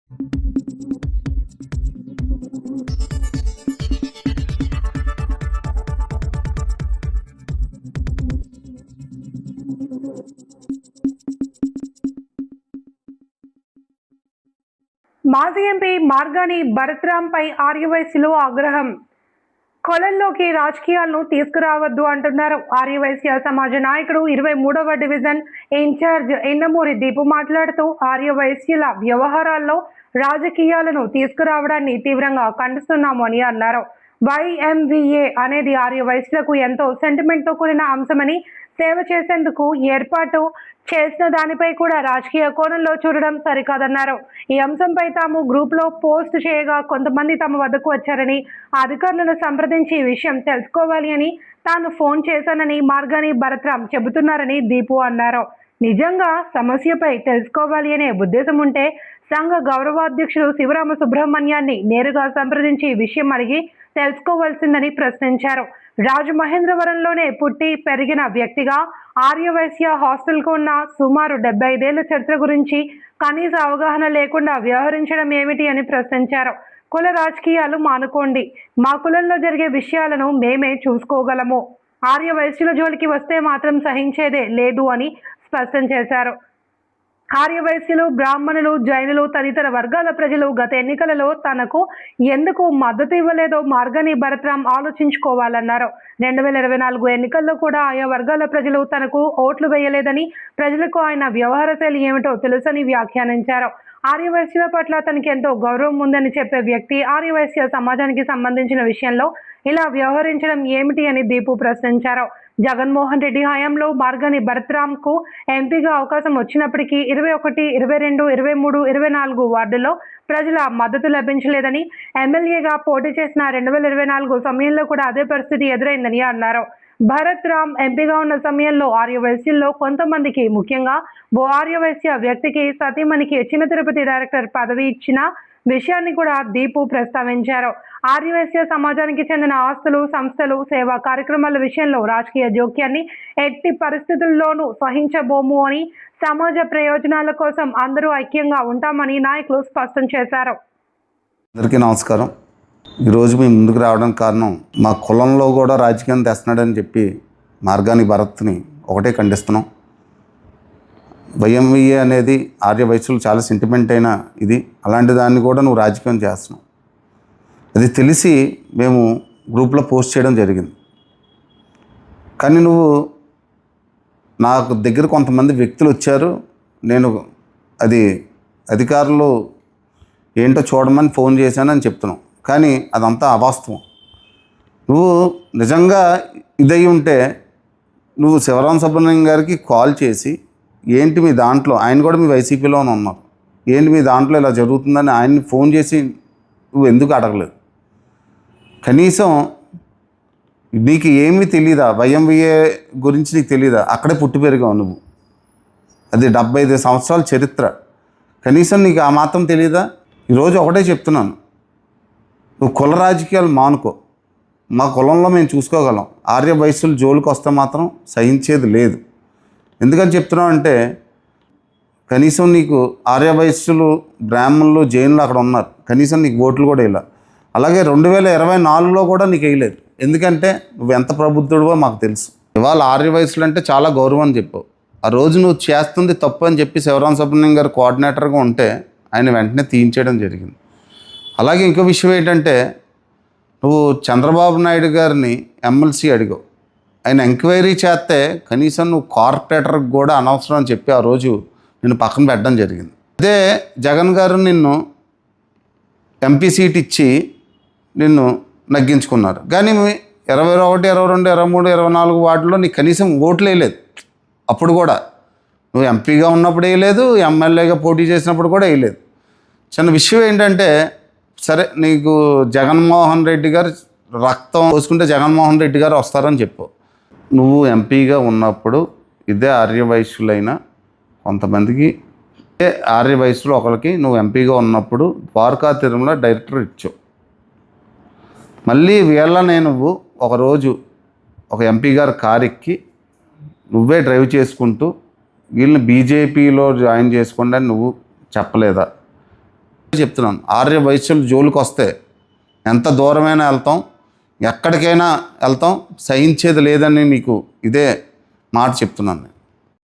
మాజీ ఎంపీ మార్గాని భరత్రాంపై ఆర్యవైశ్యులు ఆగ్రహం. కొలంలోకి రాజకీయాలను తీసుకురావద్దు అంటున్నారు. ఆర్యవైశ్య సమాజ నాయకుడు 23వ డివిజన్ ఇన్ఛార్జ్ ఎండమూరి దీపు మాట్లాడుతూ ఆర్యవైశ్యుల వ్యవహారాల్లో రాజకీయాలను తీసుకురావడాన్ని తీవ్రంగా ఖండిస్తున్నాము అని అన్నారు. YMVA అనేది ఆర్యవైశ్యులకు ఎంతో సెంటిమెంట్తో కూడిన అంశమని, సేవ చేసేందుకు ఏర్పాటు చేసిన దానిపై కూడా రాజకీయ కోణంలో చూడడం సరికాదన్నారు. ఈ అంశంపై తాము గ్రూప్లో పోస్ట్ చేయగా కొంతమంది తమ వద్దకు వచ్చారని, అధికారులను సంప్రదించి విషయం తెలుసుకోవాలి అని తాను ఫోన్ చేశానని మార్గాని భరత్రాం చెబుతున్నారని దీపు అన్నారు. నిజంగా సమస్యపై తెలుసుకోవాలి అనే ఉద్దేశం ఉంటే సంఘ గౌరవాధ్యక్షుడు శివరామ సుబ్రహ్మణ్యాన్ని నేరుగా సంప్రదించి విషయం అడిగి తెలుసుకోవాల్సిందని ప్రశ్నించారు. రాజమహేంద్రవరంలోనే పుట్టి పెరిగిన వ్యక్తిగా ఆర్యవైశ్య హాస్టల్కు ఉన్న సుమారు 75 ఏళ్ల చరిత్ర గురించి కనీస అవగాహన లేకుండా వ్యవహరించడం ఏమిటి అని ప్రశ్నించారు. కుల రాజకీయాలు మానుకోండి, మా కులంలో జరిగే విషయాలను మేమే చూసుకోగలము, ఆర్యవైశ్యుల జోలికి వస్తే మాత్రం సహించేదే లేదు అని స్పష్టం చేశారు. ఆర్యవైశ్యులు, బ్రాహ్మణులు, జైనులు తదితర వర్గాల ప్రజలు గత ఎన్నికలలో తనకు ఎందుకు మద్దతు ఇవ్వలేదో మార్గాని భరత్రాం ఆలోచించుకోవాలన్నారు. 2024 ఎన్నికల్లో కూడా ఆయా వర్గాల ప్రజలు తనకు ఓట్లు వేయలేదని, ప్రజలకు ఆయన వ్యవహార శైలి ఏమిటో తెలుసని వ్యాఖ్యానించారు. ఆర్యవైశ్యుల పట్ల తనకి ఎంతో గౌరవం ఉందని చెప్పే వ్యక్తి ఆర్యవైశ్య సమాజానికి సంబంధించిన విషయంలో ఇలా వ్యవహరించడం ఏమిటి అని దీపు ప్రశ్నించారు. జగన్మోహన్ రెడ్డి హయాంలో మార్గాని భరత్రాంకు ఎంపీగా అవకాశం వచ్చినప్పటికీ 21, 22, 23, 24 వార్డుల్లో ప్రజల మద్దతు లభించలేదని, ఎమ్మెల్యేగా పోటీ చేసిన 2024 సమయంలో కూడా అదే పరిస్థితి ఎదురైందని అన్నారు. భరత్రాం ఎంపీగా ఉన్న సమయంలో ఆర్యవైశ్యుల్లో కొంతమందికి, ముఖ్యంగా ఓ ఆర్యవైశ్య వ్యక్తికి సతీమణికి చిన్న తిరుపతి డైరెక్టర్ పదవి ఇచ్చిన విషయాన్ని కూడా దీపు ప్రస్తావించారు. ఆర్యవైశ్య సమాజానికి చెందిన ఆస్తులు, సంస్థలు, సేవా కార్యక్రమాల విషయంలో రాజకీయ జోక్యాన్ని ఎట్టి పరిస్థితుల్లోనూ సహించబోము అని, సమాజ ప్రయోజనాల కోసం అందరూ ఐక్యంగా ఉంటామని నాయకులు స్పష్టం చేశారు. అందరికీ నమస్కారం. ఈరోజు మేము ముందుకు రావడానికి కారణం, మా కులంలో కూడా రాజకీయం తెస్తున్నాడని చెప్పి మార్గాని భరత్ని ఒకటే ఖండిస్తున్నాం. YMVA అనేది ఆర్యవైశ్యులు చాలా సెంటిమెంట్ అయిన ఇది, అలాంటి దాన్ని కూడా నువ్వు రాజకీయం చేస్తున్నావు. అది తెలిసి మేము గ్రూప్లో పోస్ట్ చేయడం జరిగింది. కానీ నువ్వు నాకు దగ్గర కొంతమంది వ్యక్తులు వచ్చారు, నేను అది అధికారులు ఏంటో చూడమని ఫోన్ చేశానని చెప్తున్నావు. కానీ అదంతా అవాస్తవం. నువ్వు నిజంగా ఇదై ఉంటే నువ్వు శివరామ సుబ్రహ్మణ్యం గారికి కాల్ చేసి, ఏంటి మీ దాంట్లో, ఆయన కూడా మీ వైసీపీలోనే ఉన్నారు, ఏంటి మీ దాంట్లో ఇలా జరుగుతుందని ఆయన్ని ఫోన్ చేసి నువ్వు ఎందుకు అడగలేదు? కనీసం నీకు ఏమీ తెలీదా? YMVA గురించి నీకు తెలీదా? అక్కడే పుట్టి పెరిగావు నువ్వు. అది 75 సంవత్సరాల చరిత్ర. కనీసం నీకు ఆ మాత్రం తెలీదా? ఈరోజు ఒకటే చెప్తున్నాను, నువ్వు కుల రాజకీయాలు మానుకో. మా కులంలో మేము చూసుకోగలం. ఆర్యవైశ్యులు జోలికి వస్తే మాత్రం సహించేది లేదు. ఎందుకని చెప్తున్నావు అంటే, కనీసం నీకు ఆర్యవైశ్యులు, బ్రాహ్మణులు, జైనులు అక్కడ ఉన్నారు, కనీసం నీకు ఓట్లు కూడా వేయలేదు. అలాగే 2024లో కూడా నీకు వేయలేదు. ఎందుకంటే నువ్వు ఎంత ప్రబుద్ధుడివో మాకు తెలుసు. ఇవాళ ఆర్యవైశ్యులు అంటే చాలా గౌరవం అని చెప్పావు. ఆ రోజు నువ్వు చేస్తుంది తప్పు అని చెప్పి శివరామ సుబ్రహ్మణ్యం గారు కోఆర్డినేటర్గా ఉంటే ఆయన వెంటనే తీయించేయడం జరిగింది. అలాగే ఇంకో విషయం ఏంటంటే, నువ్వు చంద్రబాబు నాయుడు గారిని ఎమ్మెల్సీ అడిగావు. ఆయన ఎంక్వైరీ చేస్తే కనీసం నువ్వు కార్పొరేటర్కి కూడా అనవసరం అని చెప్పి ఆ రోజు నిన్ను పక్కన పెట్టడం జరిగింది. అదే జగన్ గారు నిన్ను ఎంపీ సీట్ ఇచ్చి నిన్ను నగ్గించుకున్నారు. కానీ 21, 22, 23, 24 వార్డులో నీకు కనీసం ఓట్లు వేయలేదు. అప్పుడు కూడా నువ్వు ఎంపీగా ఉన్నప్పుడు వేయలేదు, ఎమ్మెల్యేగా పోటీ చేసినప్పుడు కూడా వేయలేదు. చిన్న విషయం ఏంటంటే, సరే నీకు జగన్మోహన్ రెడ్డి గారు రక్తం పోసుకుంటే జగన్మోహన్ రెడ్డి గారు వస్తారని చెప్పు. నువ్వు ఎంపీగా ఉన్నప్పుడు ఇదే ఆర్యవైశ్యులైన కొంతమందికి, ఇదే ఆర్యవైశ్యులు ఒకరికి నువ్వు ఎంపీగా ఉన్నప్పుడు ద్వారకా తిరుమల డైరెక్టర్ ఇచ్చావు. మళ్ళీ వీళ్ళనే నువ్వు ఒకరోజు ఒక ఎంపీ గారి కారు ఎక్కి నువ్వే డ్రైవ్ చేసుకుంటూ వీళ్ళని బీజేపీలో జాయిన్ చేసుకోండి అని నువ్వు చెప్పలేదా? చెప్తున్నాను, ఆర్య వైశ్యులు జోలికి వస్తే ఎంత దూరమైనా వెళ్తాం, ఎక్కడికైనా వెళ్తాం, సహించేది లేదని మీకు ఇదే మాట చెప్తున్నాను.